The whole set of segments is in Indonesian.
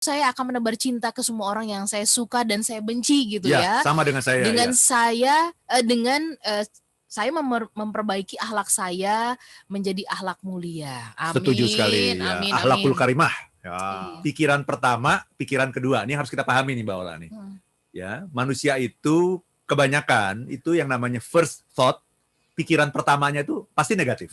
Saya akan menebar cinta ke semua orang yang saya suka dan saya benci gitu Ya, ya. sama dengan saya Dengan ya. saya memperbaiki akhlak saya menjadi akhlak mulia. Setuju sekali Amin, ya. amin, Akhlakul amin. karimah. Ya. Iya. Pikiran pertama, pikiran kedua. Ini harus kita pahami nih Mbak Ola nih. Ya, manusia itu kebanyakan itu yang namanya first thought, pikiran pertamanya itu pasti negatif.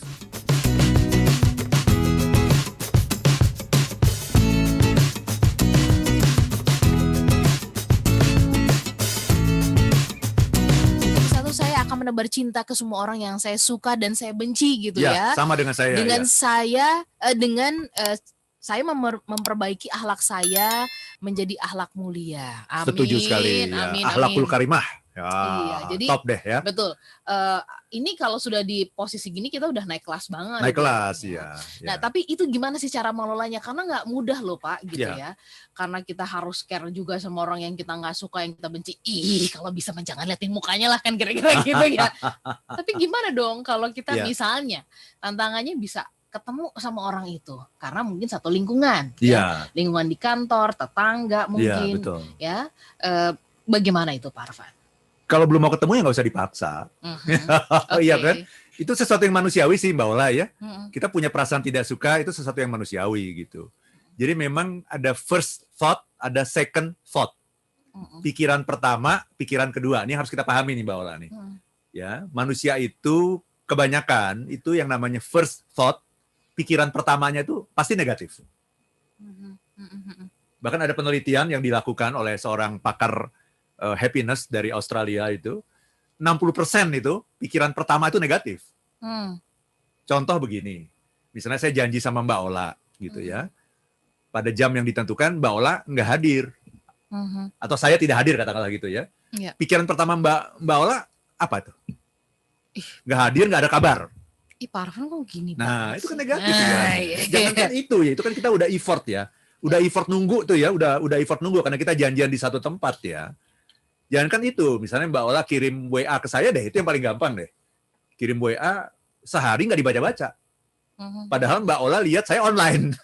Satu, saya akan menebar cinta ke semua orang yang saya suka dan saya benci gitu ya. Sama dengan saya Dengan ya. saya memperbaiki akhlak saya menjadi akhlak mulia. Amin. Setuju sekali ya. Amin, Akhlakul amin. karimah. Ya, Iya, jadi top deh ya. betul. Ini kalau sudah di posisi gini kita udah naik kelas banget. Naik gitu kelas ya. ya. Nah, tapi itu gimana sih cara mengelolanya? Karena nggak mudah loh Pak, gitu Ya. ya. Karena kita harus care juga sama orang yang kita nggak suka, yang kita benci. Ih, kalau bisa mah jangan liatin mukanya lah kan kira-kira gitu ya. Tapi gimana dong kalau kita Ya. misalnya tantangannya bisa ketemu sama orang itu karena mungkin satu lingkungan, Ya. lingkungan di kantor, tetangga mungkin, betul. ya. Bagaimana itu Pak Arfan? Kalau belum mau ketemu ya nggak usah dipaksa. Iya kan? Itu sesuatu yang manusiawi sih Mbak Ola ya. Kita punya perasaan tidak suka itu sesuatu yang manusiawi gitu. Jadi memang ada first thought, ada second thought. Pikiran pertama, pikiran kedua. Ini harus kita pahami nih Mbak Ola nih. Ya, manusia itu kebanyakan itu yang namanya first thought, pikiran pertamanya itu pasti negatif. Bahkan ada penelitian yang dilakukan oleh seorang pakar happiness dari Australia itu, 60% itu pikiran pertama itu negatif. Contoh begini, misalnya saya janji sama Mbak Ola gitu ya, pada jam yang ditentukan Mbak Ola nggak hadir, atau saya tidak hadir katakanlah gitu ya. Pikiran pertama Mbak Ola apa tuh? Nggak hadir, nggak ada kabar. Pak Arfan kok gini Pak? Nah itu kan negatif ya. Jangankan itu ya, itu kan kita udah effort ya, udah effort nunggu tuh ya, udah effort nunggu karena kita janjian di satu tempat ya. Jangankan itu, misalnya Mbak Ola kirim WA ke saya deh, itu yang paling gampang deh. Kirim WA sehari nggak dibaca-baca. Padahal Mbak Ola lihat saya online.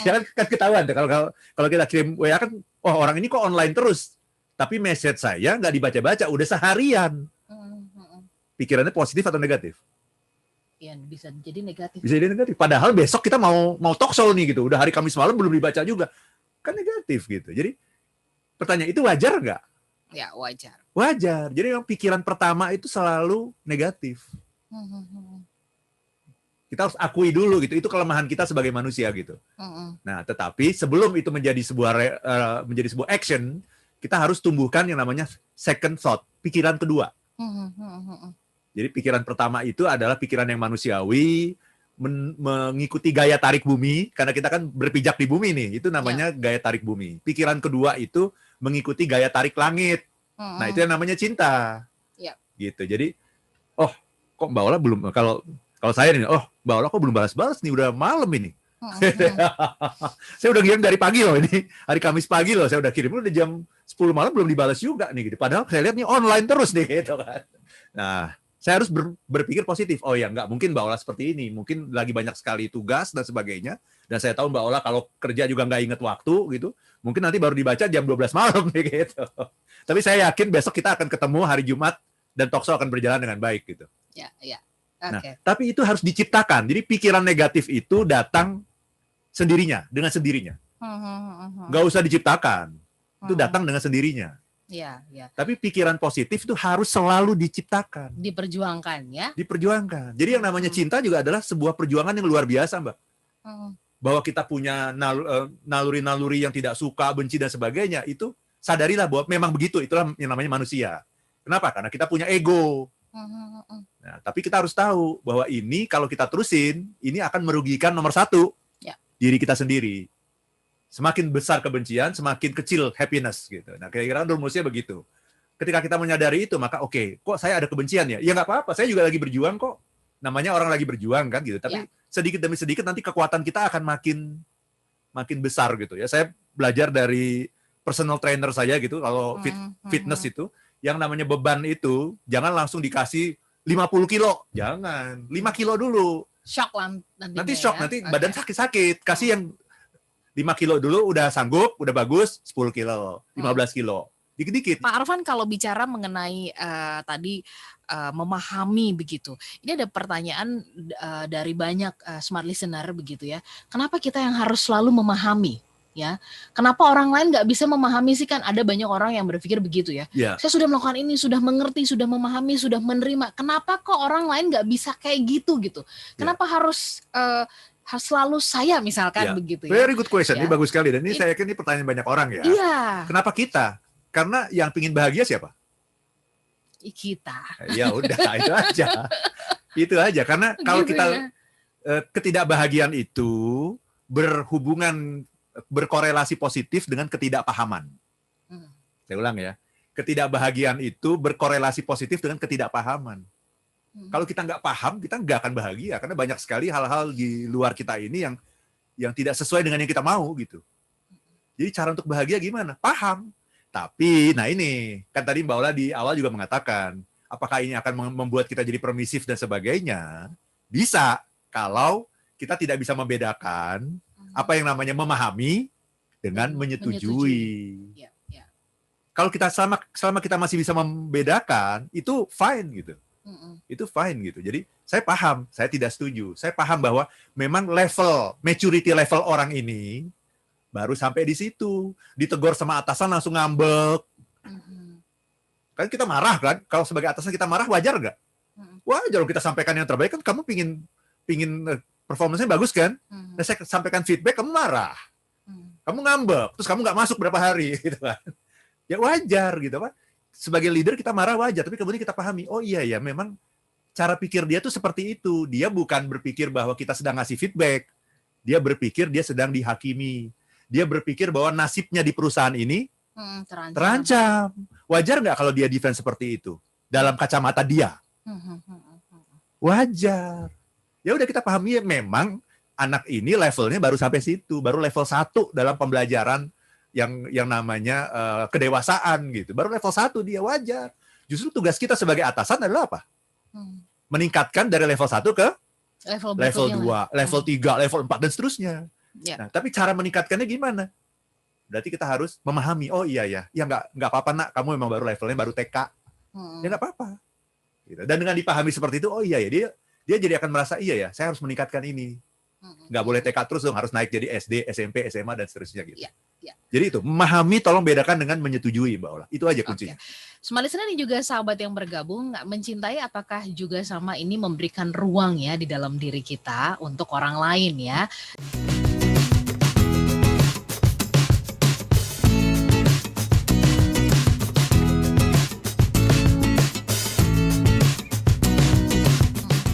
Ya kan ketahuan tuh, kalau kita kirim WA kan, oh orang ini kok online terus. Tapi message saya nggak dibaca-baca, udah seharian. Pikirannya positif atau negatif? Ya, bisa jadi negatif. Bisa jadi negatif. Padahal besok kita mau talk show nih gitu, udah hari Kamis malam belum dibaca juga. Kan negatif gitu. Jadi pertanyaan itu wajar nggak? Ya, wajar. Wajar. Jadi yang pikiran pertama itu selalu negatif. Kita harus akui dulu gitu. Itu kelemahan kita sebagai manusia gitu. Nah, tetapi sebelum itu menjadi sebuah action, kita harus tumbuhkan yang namanya second thought, pikiran kedua. Jadi pikiran pertama itu adalah pikiran yang manusiawi, mengikuti gaya tarik bumi, karena kita kan berpijak di bumi nih, itu namanya gaya tarik bumi. Pikiran kedua itu mengikuti gaya tarik langit. Nah, itu yang namanya cinta. Gitu. Jadi, oh, kok Mbak Ola belum, kalau saya nih, oh, Mbak Ola kok belum balas-balas nih, udah malam ini. Saya udah kirim dari pagi loh ini, hari Kamis pagi loh, saya udah kirim, udah jam 10 malam belum dibalas juga nih, gitu. Padahal saya lihat nih online terus nih, gitu kan. Nah, saya harus berpikir positif. Oh ya, nggak mungkin Mbak Ola seperti ini. Mungkin lagi banyak sekali tugas dan sebagainya. Dan saya tahu Mbak Ola kalau kerja juga nggak inget waktu gitu. Mungkin nanti baru dibaca jam 12 malam gitu. Tapi saya yakin besok kita akan ketemu hari Jumat dan talkshow akan berjalan dengan baik gitu. Ya. Nah, tapi itu harus diciptakan. Jadi pikiran negatif itu datang sendirinya, dengan sendirinya. Nggak usah diciptakan. Itu datang dengan sendirinya. Ya. Tapi pikiran positif itu harus selalu diciptakan. Diperjuangkan ya. Diperjuangkan. Jadi yang namanya cinta juga adalah sebuah perjuangan yang luar biasa, Mbak. Bahwa kita punya naluri-naluri yang tidak suka, benci, dan sebagainya, itu sadarilah bahwa memang begitu. Itulah yang namanya manusia. Kenapa? Karena kita punya ego. Nah, tapi kita harus tahu bahwa ini kalau kita terusin, ini akan merugikan nomor satu, diri kita sendiri. Semakin besar kebencian, semakin kecil happiness gitu. Nah, kira-kira rumusnya begitu. Ketika kita menyadari itu, maka oke, kok saya ada kebencian ya? Ya nggak apa-apa, saya juga lagi berjuang kok. Namanya orang lagi berjuang kan gitu. Tapi sedikit demi sedikit nanti kekuatan kita akan makin besar gitu ya. Saya belajar dari personal trainer saya gitu, kalau fitness itu, yang namanya beban itu jangan langsung dikasih 50 kilo, jangan. 5 kilo dulu. Shock lah nanti shock, nanti badan sakit-sakit. Kasih yang 5 kilo dulu udah sanggup, udah bagus, 10 kilo, 15 kilo. Dikit-dikit. Pak Arfan, kalau bicara mengenai tadi memahami begitu, ini ada pertanyaan dari banyak smart listener begitu ya. Kenapa kita yang harus selalu memahami? Ya, kenapa orang lain nggak bisa memahami sih? Kan ada banyak orang yang berpikir begitu ya. Yeah. Saya sudah melakukan ini, sudah mengerti, sudah memahami, sudah menerima. Kenapa kok orang lain nggak bisa kayak gitu gitu? Kenapa harus selalu saya misalkan begitu ya? Very good question, ini bagus sekali dan ini saya yakin ini pertanyaan banyak orang ya. Iya. Kenapa kita? Karena yang pingin bahagia siapa? Kita. Ya udah itu aja, itu aja. Karena kalau Gitu kita ya. ketidakbahagiaan itu berkorelasi positif dengan ketidakpahaman. Saya ulang ya, ketidakbahagiaan itu berkorelasi positif dengan ketidakpahaman. Kalau kita nggak paham, kita nggak akan bahagia karena banyak sekali hal-hal di luar kita ini yang tidak sesuai dengan yang kita mau gitu. Jadi cara untuk bahagia gimana? Paham. Tapi, nah ini kan tadi Mbak Ola di awal juga mengatakan, apakah ini akan membuat kita jadi permisif dan sebagainya? Bisa kalau kita tidak bisa membedakan apa yang namanya memahami dengan menyetujui. Ya. Kalau kita selama kita masih bisa membedakan, itu fine gitu. Itu fine gitu. Jadi saya paham, saya tidak setuju. Saya paham bahwa memang maturity level orang ini baru sampai di situ. Ditegur sama atasan langsung ngambek. Kan kita marah kan? Kalau sebagai atasan kita marah, wajar nggak? Wajar kalau kita sampaikan yang terbaik kan kamu pingin performance-nya bagus kan? Nah, saya sampaikan feedback, kamu marah. Kamu ngambek, terus kamu nggak masuk berapa hari gitu kan. Ya wajar gitu Pak. Sebagai leader kita marah wajar, tapi kemudian kita pahami, oh iya ya memang cara pikir dia tuh seperti itu. Dia bukan berpikir bahwa kita sedang ngasih feedback. Dia berpikir dia sedang dihakimi. Dia berpikir bahwa nasibnya di perusahaan ini terancam. Wajar nggak kalau dia defense seperti itu? Dalam kacamata dia. Wajar. Ya udah kita pahami ya, memang anak ini levelnya baru sampai situ. Baru level 1 dalam pembelajaran yang namanya kedewasaan gitu. Baru level 1 dia, wajar. Justru tugas kita sebagai atasan adalah apa? Meningkatkan dari level 1 ke level 2, level 3, level 4 dan seterusnya. Nah, tapi cara meningkatkannya gimana? Berarti kita harus memahami, oh iya ya, ya nggak apa-apa nak, kamu memang baru levelnya baru TK. Ya nggak apa-apa. Gitu. Dan dengan dipahami seperti itu, oh iya ya, dia jadi akan merasa, iya ya, saya harus meningkatkan ini. Nggak boleh TK terus dong, harus naik jadi SD, SMP, SMA, dan seterusnya gitu. Jadi itu, memahami tolong bedakan dengan menyetujui Mbak Ola. Itu aja kuncinya. Smart listener dan juga sahabat yang bergabung, mencintai apakah juga sama ini memberikan ruang ya di dalam diri kita untuk orang lain ya.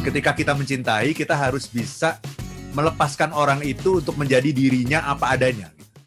Ketika kita mencintai, kita harus bisa melepaskan orang itu untuk menjadi dirinya apa adanya.